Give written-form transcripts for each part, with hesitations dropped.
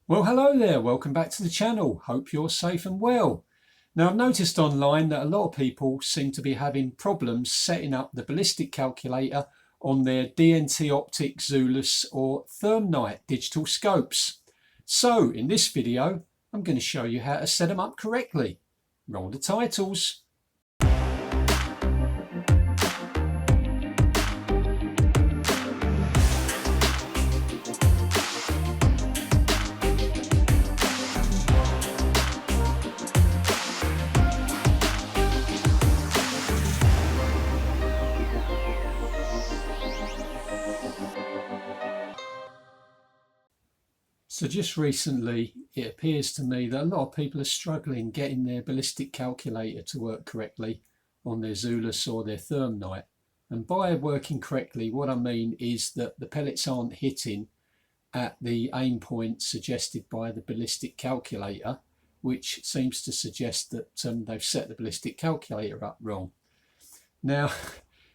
Well, hello there, welcome back to the channel. Hope you're safe and well. Now, I've noticed online that a lot of people seem to be having problems setting up the ballistic calculator on their DNT Optic Zulus or ThermNight digital scopes. So, in this video, I'm going to show you how to set them up correctly. Roll the titles. So just recently, it appears to me that a lot of people are struggling getting their ballistic calculator to work correctly on their Zulus or their ThermNight. And by working correctly, what I mean is that the pellets aren't hitting at the aim point suggested by the ballistic calculator, which seems to suggest that they've set the ballistic calculator up wrong. Now,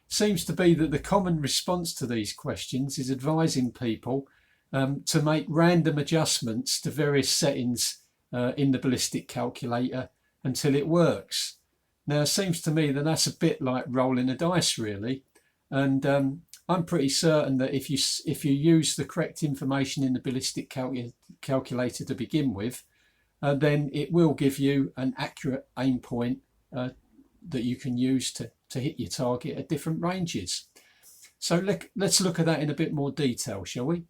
seems to be that the common response to these questions is advising people to make random adjustments to various settings in the ballistic calculator until it works. Now, it seems to me that that's a bit like rolling a dice, really. And I'm pretty certain that if you use the correct information in the ballistic calculator to begin with, then it will give you an accurate aim point that you can use to hit your target at different ranges. So let's look at that in a bit more detail, shall we?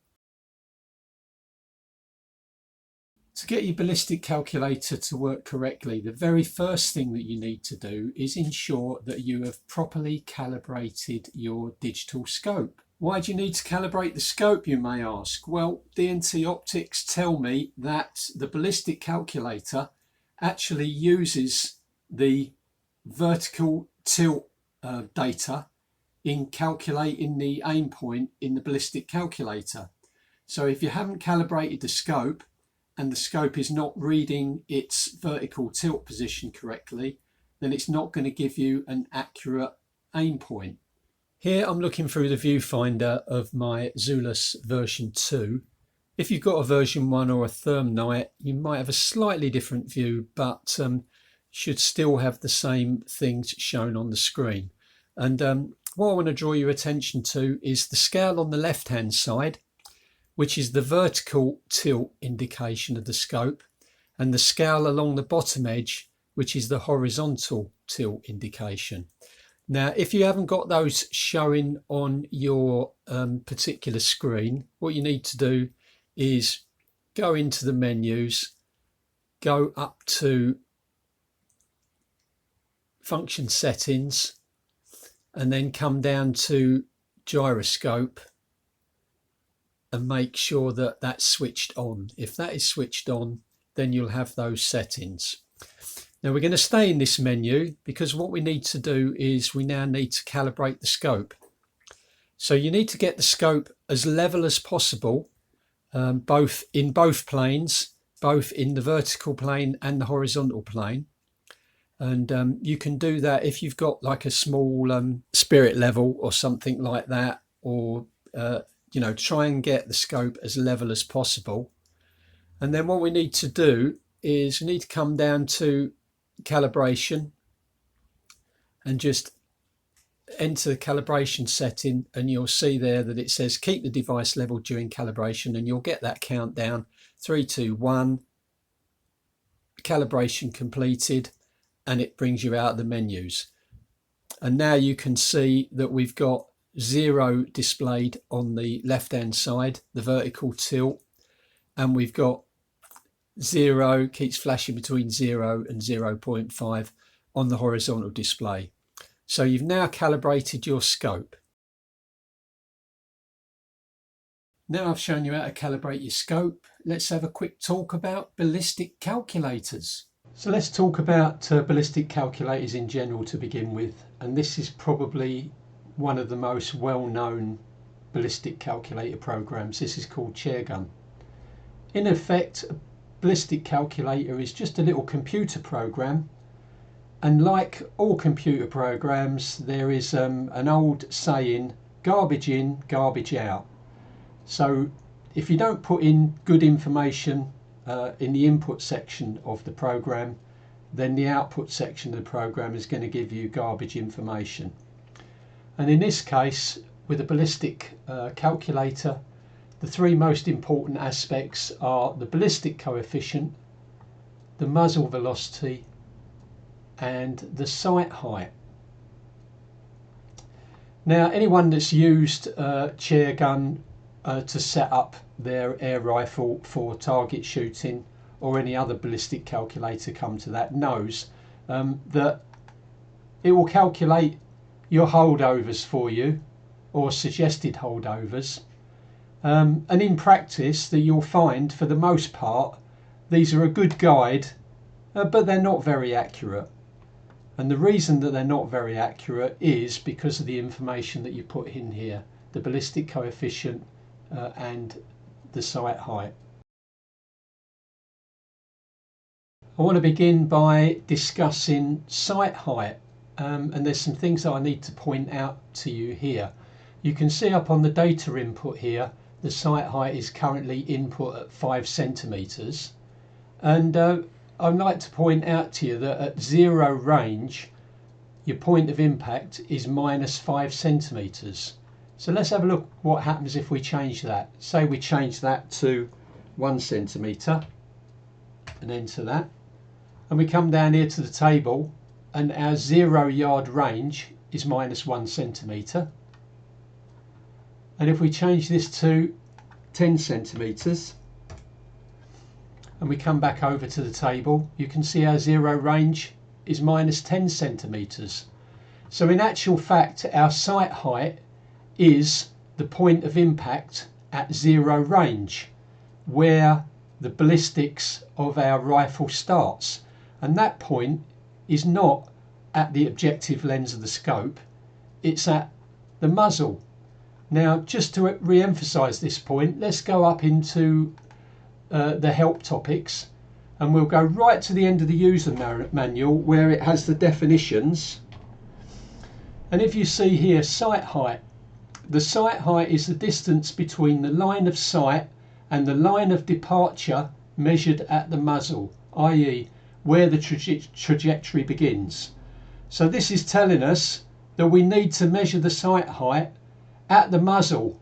To get your ballistic calculator to work correctly, the very first thing that you need to do is ensure that you have properly calibrated your digital scope. Why do you need to calibrate the scope, you may ask? Well, DNT Optics tell me that the ballistic calculator actually uses the vertical tilt data in calculating the aim point in the ballistic calculator. So if you haven't calibrated the scope, and the scope is not reading its vertical tilt position correctly, then it's not going to give you an accurate aim point. Here I'm looking through the viewfinder of my Zulus version 2. If you've got a version 1 or a ThermNight, you might have a slightly different view, but should still have the same things shown on the screen. And what I want to draw your attention to is the scale on the left hand side, which is the vertical tilt indication of the scope, and the scale along the bottom edge, which is the horizontal tilt indication. Now, if you haven't got those showing on your particular screen, what you need to do is go into the menus, go up to function settings, and then come down to gyroscope and make sure that that's switched on. If that is switched on, then you'll have those settings. Now we're going to stay in this menu because what we need to do is we now need to calibrate the scope. So you need to get the scope as level as possible, both in both planes, both in the vertical plane and the horizontal plane. And you can do that if you've got like a small spirit level or something like that, or try and get the scope as level as possible. And then what we need to do is we need to come down to calibration and just enter the calibration setting, and you'll see there that it says keep the device level during calibration, and you'll get that countdown 3, 2, 1, calibration completed, and it brings you out of the menus. And now you can see that we've got 0 displayed on the left hand side, the vertical tilt, and we've got 0 keeps flashing between 0 and 0.5 on the horizontal display. So you've now calibrated your scope. Now I've shown you how to calibrate your scope, let's have a quick talk about ballistic calculators. So let's talk about ballistic calculators in general to begin with, and this is probably one of the most well-known ballistic calculator programs. This is called Chairgun. In effect, a ballistic calculator is just a little computer program, and like all computer programs, there is an old saying, garbage in, garbage out. So if you don't put in good information in the input section of the program, then the output section of the program is going to give you garbage information. And in this case, with a ballistic calculator, the three most important aspects are the ballistic coefficient, the muzzle velocity, and the sight height. Now, anyone that's used chair gun to set up their air rifle for target shooting, or any other ballistic calculator come to that, knows that it will calculate your holdovers for you, or suggested holdovers, and in practice that you'll find for the most part these are a good guide, but they're not very accurate. And the reason that they're not very accurate is because of the information that you put in here, the ballistic coefficient and the sight height. I want to begin by discussing sight height, and there's some things that I need to point out to you here. You can see up on the data input here, the sight height is currently input at 5 centimeters, and I'd like to point out to you that at 0 range, your point of impact is -5 centimeters. So let's have a look what happens if we change that. Say we change that to 1 centimeter and enter that. And we come down here to the table and our 0 yard range is -1 centimeter. And if we change this to 10 centimeters and we come back over to the table, you can see our 0 range is -10 centimeters. So in actual fact, our sight height is the point of impact at 0 range, where the ballistics of our rifle starts. And that point is not at the objective lens of the scope, it's at the muzzle. Now, just to re-emphasize this point, let's go up into the help topics, and we'll go right to the end of the user manual where it has the definitions. And if you see here, sight height, the sight height is the distance between the line of sight and the line of departure measured at the muzzle, i.e. where the trajectory begins. So this is telling us that we need to measure the sight height at the muzzle,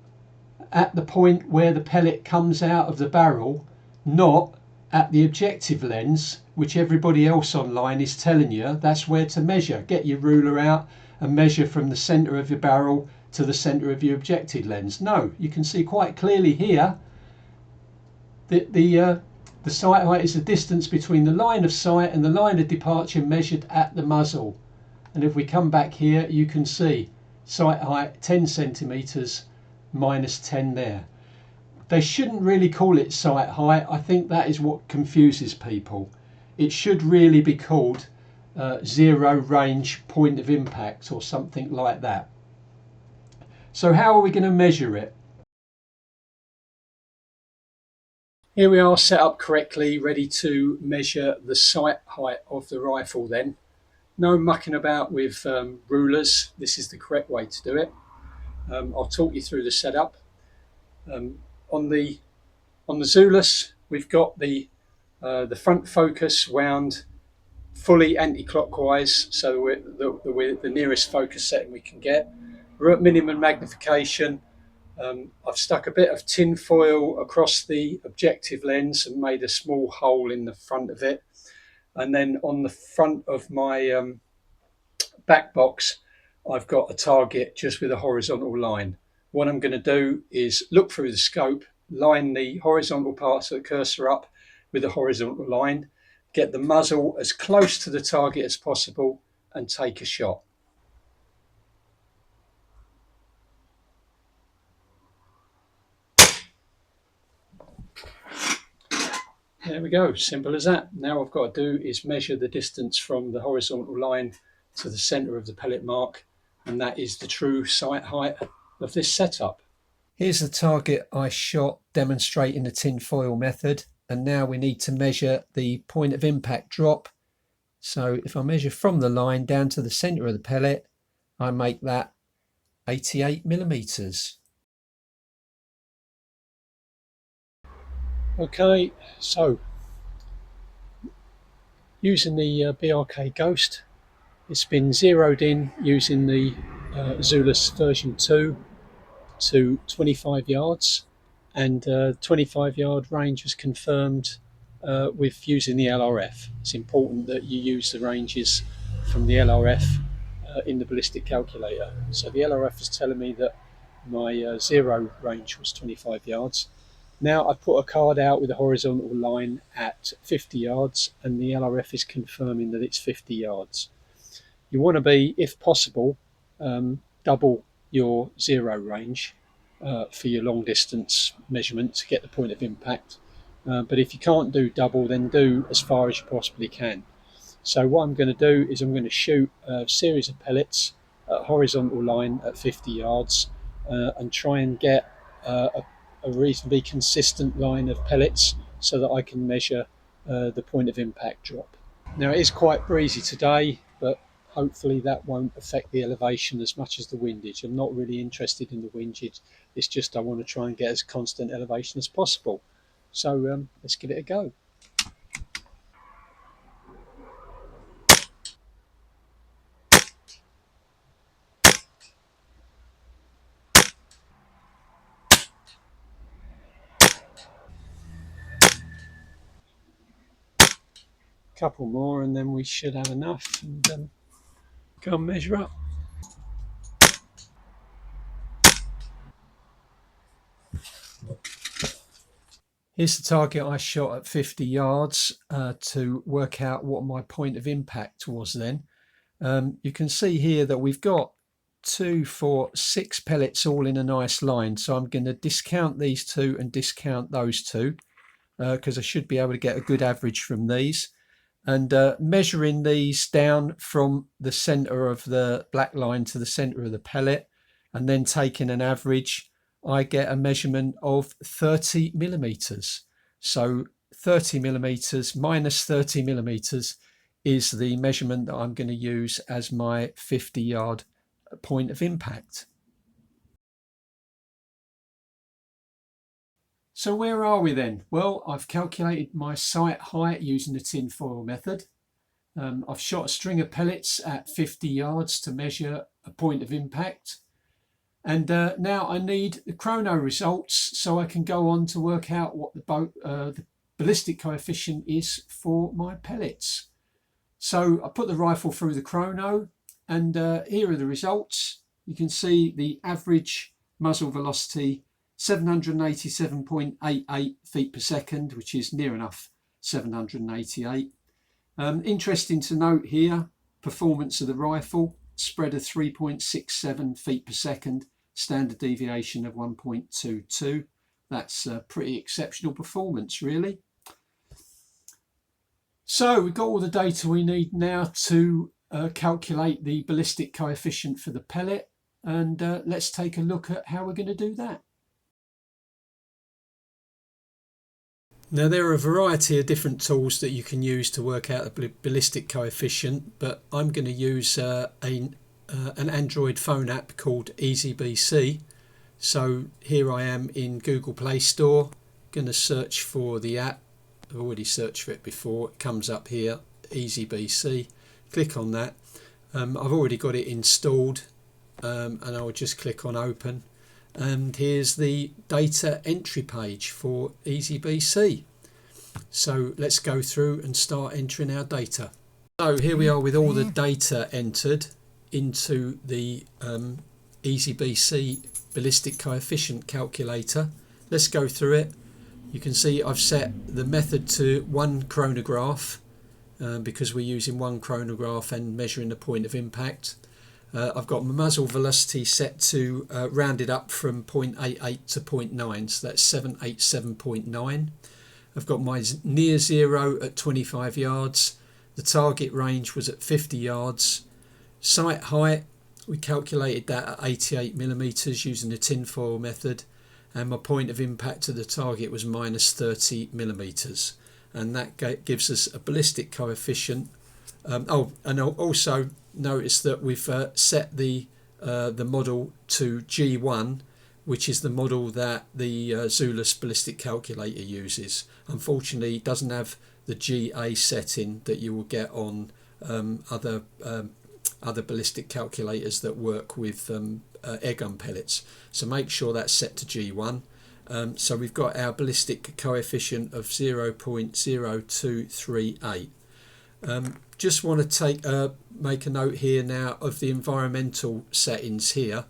at the point where the pellet comes out of the barrel, not at the objective lens, which everybody else online is telling you that's where to measure. Get your ruler out and measure from the center of your barrel to the center of your objective lens. No, you can see quite clearly here that the sight height is the distance between the line of sight and the line of departure measured at the muzzle. And if we come back here, you can see sight height 10 centimeters -10 there. They shouldn't really call it sight height. I think that is what confuses people. It should really be called 0 range point of impact or something like that. So how are we going to measure it? Here we are set up correctly, ready to measure the sight height of the rifle then. No mucking about with rulers. This is the correct way to do it. I'll talk you through the setup. On the Zulus, we've got the front focus wound fully anti-clockwise, so we're the nearest focus setting we can get. We're at minimum magnification. I've stuck a bit of tin foil across the objective lens and made a small hole in the front of it. And then on the front of my back box, I've got a target just with a horizontal line. What I'm going to do is look through the scope, line the horizontal parts of the cursor up with a horizontal line, get the muzzle as close to the target as possible and take a shot. There we go, simple as that. Now what I've got to do is measure the distance from the horizontal line to the center of the pellet mark, and that is the true sight height of this setup. Here's the target I shot demonstrating the tin foil method, and now we need to measure the point of impact drop. So if I measure from the line down to the center of the pellet, I make that 88 millimeters. Okay, so Using the BRK Ghost, it's been zeroed in using the Zulus version 2 to 25 yards, and 25-yard range was confirmed with using the LRF. It's important that you use the ranges from the LRF in the ballistic calculator. So the LRF is telling me that my zero range was 25 yards. Now I've put a card out with a horizontal line at 50 yards, and the LRF is confirming that it's 50 yards. You want to be, if possible, double your zero range for your long distance measurement to get the point of impact. But if you can't do double, then do as far as you possibly can. So what I'm going to do is I'm going to shoot a series of pellets at a horizontal line at 50 yards and try and get a reasonably consistent line of pellets so that I can measure the point of impact drop. Now it is quite breezy today, but hopefully that won't affect the elevation as much as the windage. I'm not really interested in the windage, it's just I want to try and get as constant elevation as possible. So let's give it a go. Couple more and then we should have enough, and go and measure up. Here's the target I shot at 50 yards to work out what my point of impact was then. You can see here that we've got 2, 4, 6 pellets all in a nice line. So I'm going to discount these two and discount those two because I should be able to get a good average from these. And measuring these down from the center of the black line to the center of the pellet and then taking an average, I get a measurement of 30 millimeters. So 30 millimeters minus 30 millimeters is the measurement that I'm going to use as my 50-yard point of impact. So where are we then? Well, I've calculated my sight height using the tinfoil method. I've shot a string of pellets at 50 yards to measure a point of impact. And now I need the chrono results so I can go on to work out what the ballistic coefficient is for my pellets. So I put the rifle through the chrono, and here are the results. You can see the average muzzle velocity 787.88 feet per second, which is near enough 788. Interesting to note here, performance of the rifle, spread of 3.67 feet per second, standard deviation of 1.22. That's a pretty exceptional performance, really. So we've got all the data we need now to calculate the ballistic coefficient for the pellet, and let's take a look at how we're going to do that. Now there are a variety of different tools that you can use to work out the ballistic coefficient, but I'm going to use an Android phone app called EasyBC. So here I am in Google Play Store, going to search for the app. I've already searched for it before. It comes up here, EasyBC. Click on that. I've already got it installed, and I'll just click on open. And here's the data entry page for EasyBC. So let's go through and start entering our data. So here we are with all the data entered into the EasyBC ballistic coefficient calculator. Let's go through it. You can see I've set the method to one chronograph because we're using one chronograph and measuring the point of impact. I've got my muzzle velocity set to rounded up from 0.88 to 0.9, so that's 787.9. I've got my near zero at 25 yards. The target range was at 50 yards. Sight height, we calculated that at 88 millimeters using the tinfoil method, and my point of impact to the target was minus 30 millimeters, and that gives us a ballistic coefficient. And also notice that we've set the model to G1, which is the model that the Zulus ballistic calculator uses. Unfortunately, it doesn't have the GA setting that you will get on other ballistic calculators that work with airgun pellets. So make sure that's set to G1. So we've got our ballistic coefficient of 0.0238. Just want to make a note here now of the environmental settings here.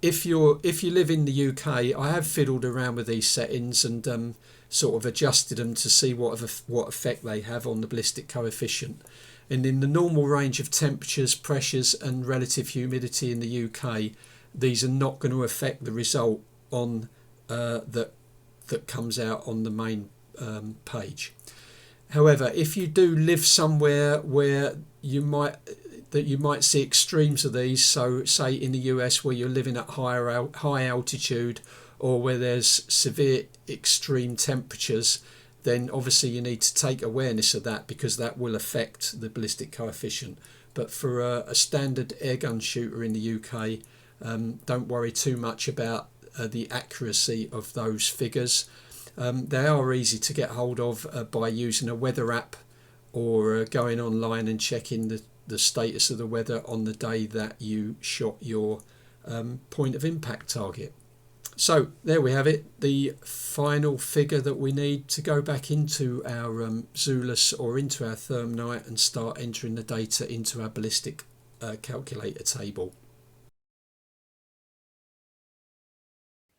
If you live in the UK, I have fiddled around with these settings and sort of adjusted them to see what effect they have on the ballistic coefficient. And in the normal range of temperatures, pressures and relative humidity in the UK, these are not going to affect the result on that comes out on the main page. However, if you do live somewhere where you might see extremes of these, so say in the US where you're living at high altitude, or where there's severe extreme temperatures, then obviously you need to take awareness of that, because that will affect the ballistic coefficient. But for a standard airgun shooter in the UK, don't worry too much about the accuracy of those figures. They are easy to get hold of by using a weather app, or going online and checking the status of the weather on the day that you shot your point of impact target. So there we have it, the final figure that we need to go back into our Zulus or into our ThermNight and start entering the data into our ballistic calculator table.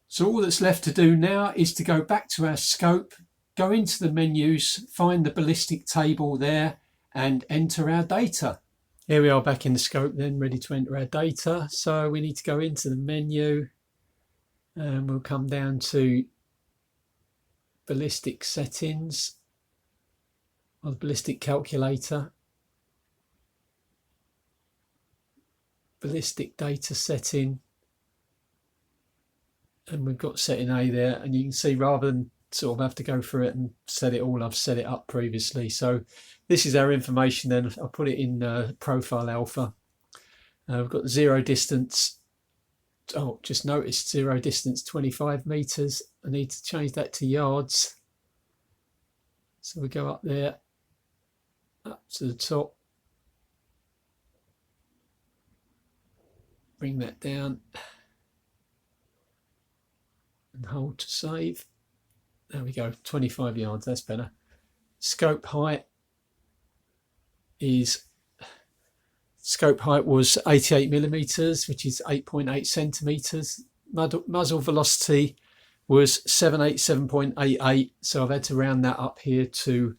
So all that's left to do now is to go back to our scope, go into the menus, find the ballistic table there and enter our data. Here we are back in the scope then, ready to enter our data. So we need to go into the menu and we'll come down to ballistic settings or the ballistic calculator, ballistic data setting, and we've got setting A there, and you can see rather than sort of have to go through it and set it all, I've set it up previously. So this is our information then. I'll put it in profile alpha. We've got zero distance. Oh, just noticed zero distance 25 meters. I need to change that to yards. So we go up there, up to the top, bring that down and hold to save. There we go, 25 yards, that's better. Scope height was 88 millimeters, which is 8.8 centimeters. Muzzle velocity was 787.88, so I've had to round that up here to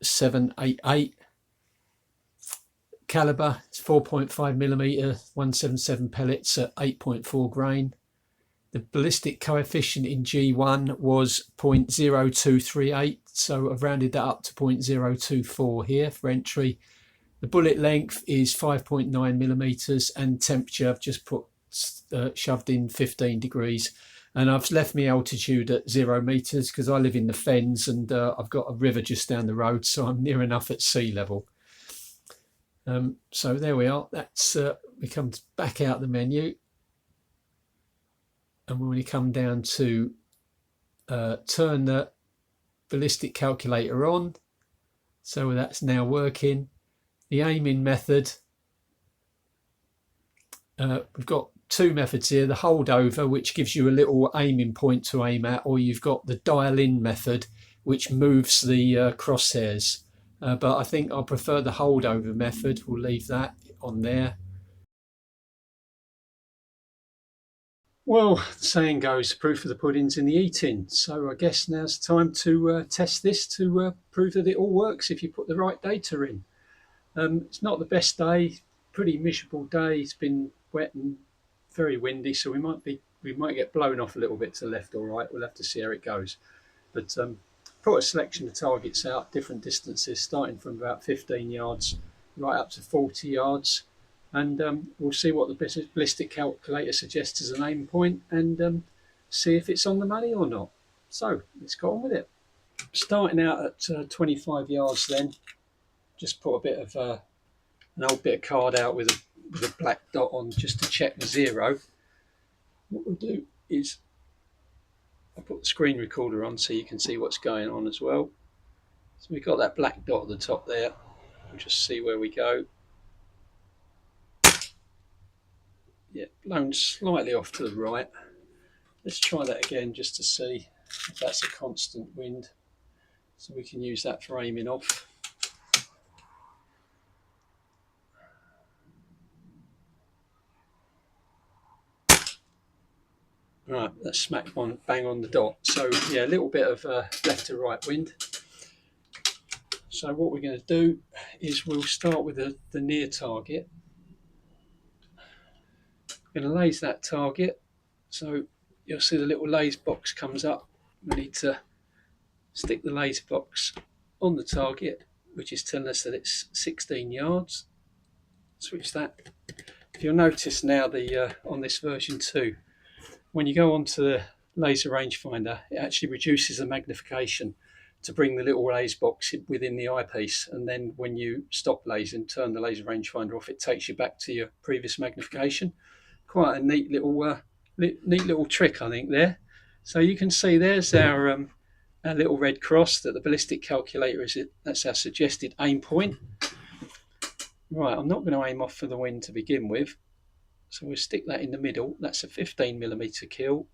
788. Caliber is 4.5 millimeter, 177 pellets at 8.4 grain. The ballistic coefficient in G1 was 0.0238, so I've rounded that up to 0.024 here for entry. The bullet length is 5.9 millimeters, and temperature I've just put shoved in 15 degrees, and I've left my altitude at 0 meters because I live in the fens and I've got a river just down the road, so I'm near enough at sea level. So there we are. That's we come back out the menu. And when we come down to turn the ballistic calculator on, so that's now working. The aiming method, we've got two methods here. The holdover, which gives you a little aiming point to aim at, or you've got the dial in method, which moves the crosshairs. But I think I prefer the holdover method. We'll leave that on there. Well, the saying goes, the proof of the pudding's in the eating. So I guess now's the time to test this to prove that it all works if you put the right data in. It's not the best day, pretty miserable day. It's been wet and very windy, so we might get blown off a little bit to the left or right. We'll have to see how it goes. But put a selection of targets out, different distances, starting from about 15 yards right up to 40 yards. And we'll see what the ballistic calculator suggests as an aim point, and see if it's on the money or not. So let's go on with it. Starting out at 25 yards then, just put a bit of an old bit of card out with a black dot on just to check the zero. what we'll do is I'll put the screen recorder on so you can see what's going on as well. So we've got that black dot at the top there. We'll just see where we go. Yeah, blown slightly off to the right. Let's try that again just to see if that's a constant wind. So we can use that for aiming off. Right, that's smack on, bang on the dot. So yeah, a little bit of left to right wind. So what we're going to do is we'll start with the near target. I'm going to laze that target. So you'll see the little laze box comes up. We need to stick the laze box on the target, which is telling us that it's 16 yards. Switch that. If you'll notice now, on this version 2, when you go onto the laser rangefinder, it actually reduces the magnification to bring the little laser box within the eyepiece, and then when you stop lasering, turn the laser rangefinder off, it takes you back to your previous magnification. Quite a neat little trick, I think, there. So you can see there's our little red cross that the ballistic calculator is. That's our suggested aim point. Right, I'm not going to aim off for the wind to begin with, so we'll stick that in the middle. That's a 15mm kill.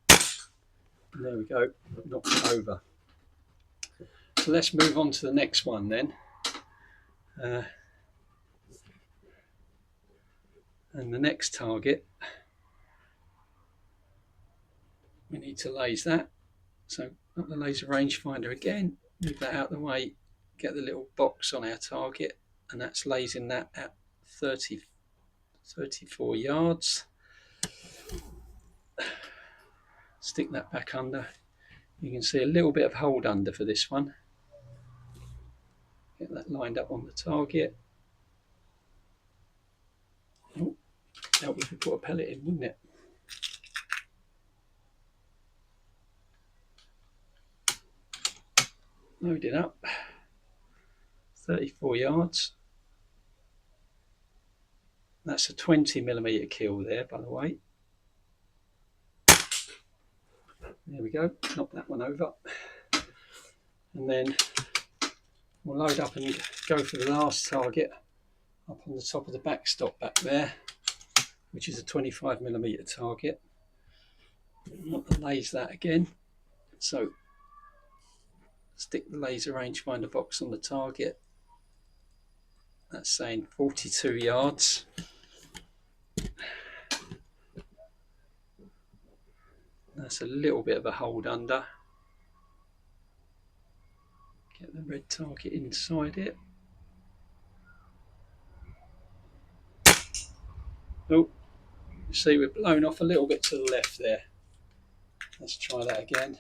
And there we go, knocked it over. So let's move on to the next one then. And the next target, we need to laze that. So up the laser rangefinder again, move that out of the way, get the little box on our target, and that's lasing that at 34 yards. Stick that back under. You can see a little bit of hold under for this one. Get that lined up on the target. Oh, help if we put a pellet in, wouldn't it? Load it up. 34 yards. That's a 20mm kill there, by the way. There we go, knock that one over. And then we'll load up and go for the last target up on the top of the backstop back there, which is a 25mm target. Not to laze that again. So stick the laser rangefinder box on the target. That's saying 42 yards. That's a little bit of a hold under. Get the red target inside it. Oh, you see we're blown off a little bit to the left there. Let's try that again.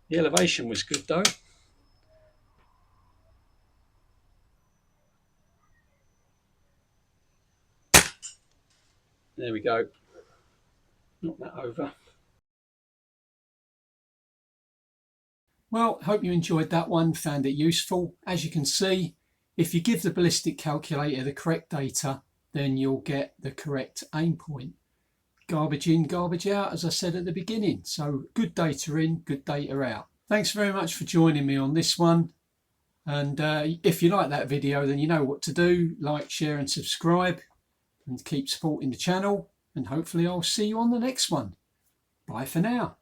The elevation was good though. There we go. Knock that over. Well, hope you enjoyed that one, found it useful. As you can see, if you give the ballistic calculator the correct data, then you'll get the correct aim point. Garbage in, garbage out, as I said at the beginning. So good data in, good data out. Thanks very much for joining me on this one. And if you like that video, then you know what to do. Like, share and subscribe, and keep supporting the channel. And hopefully I'll see you on the next one. Bye for now.